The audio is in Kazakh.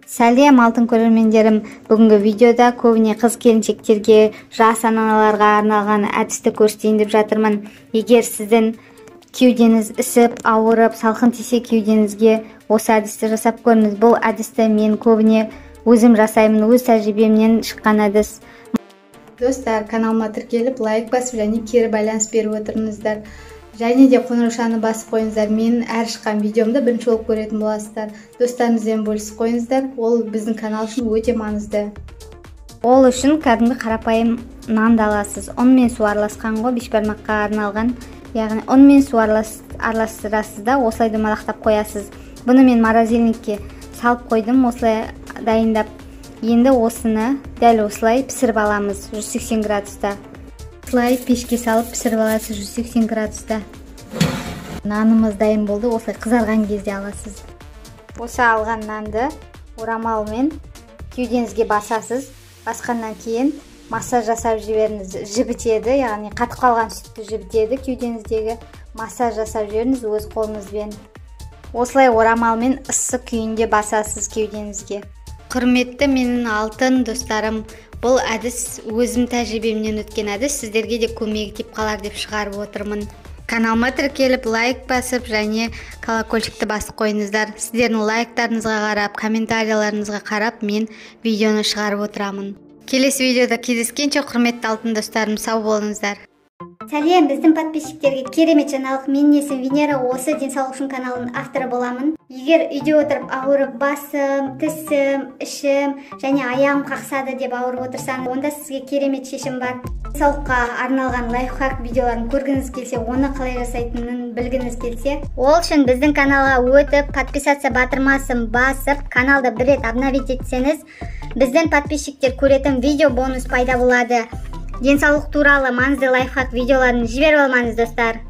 Сәлем алтын көрермендерім, бүгінгі видеода көбіне қыз келіншектерге, жас аналарға арналған әдісті көрсетейін деп жатырмын. Егер сіздің кеудеңіз ісіп, ауырып, салқын тисе кеудеңізге осы әдісті жасап көріңіз. Бұл әдісті мен көбіне өзім жасаймын, өз тәжірибемнен шыққан әдіс. Достар, каналыма тіркеліп, лайк басып және кері байланыс беріп отырыңыздар. Және де қоңыраушаны басып қойыңыздар. Мен әр шыққан видеомда бірінші болып көретін боласыздар. Достарыңызбен бөлісіп қойыңыздар. Ол біздің канал үшін өте маңызды. Ол үшін кәдімгі қарапайым нанды аласыз. Ұн мен су араласқан ғой, бешбармаққа арналған. Яғни ұн мен су араластырасыз да, осылай домалақтап қоясыз. Бұны мен морозильникке салып қойдым, осылай дайындап. Енді осыны дәл осылай пісіріп аламыз 180 градуста. Осылай пешке салып пісіріп аласыз 180 градуста. Нанымыз дайын болды, осылай қызарған кезде аласыз. Осы алған нанды орамалмен кеудеңізге басасыз. Басқаннан кейін массаж жасап жіберіңіз. Жібітеді, яғни қатып қалған сүтті жібітеді кеудеңіздегі. Массаж жасап жіберіңіз өз қолыңызбен. Осылай орамалмен ыссы күйінде басасыз кеудеңізге. Құрметті менің алтын достарым, бұл әдіс өзім тәжірибемнен өткен әдіс, сіздерге де көмегі тиіп қалар деп шығарып отырмын. Каналыма тіркеліп, лайк басып және колокольчикті басып қойыңыздар. Сіздердің лайктарыңызға қарап, комментарияларыңызға қарап мен видеоны шығарып отырамын. Келесі видеода кездескенше, құрметті алтын достарым, сау болыңыздар. Сәлем, біздің подписчиктерге керемет жаңалық. Менің есімім Венера, осы денсаулық үшін каналының авторы боламын. Егер үйде отырып ауырып басым, тісім, ішім және аяғым қақсады деп ауырып отырсаңыз, онда сізге керемет шешім бар. Денсаулыққа арналған лайфхак видеоларын көргіңіз келсе, оны қалай жасайтынын білгіңіз келсе, ол үшін біздің каналға өтіп, подписация батырмасын басып, каналды бір рет обновить етсеңіз, біздің подписчиктер көретін видео бонус пайда болады. Денсаулық туралы маңызды лайфхак видеоларын жіберіп алмаңыз, достар.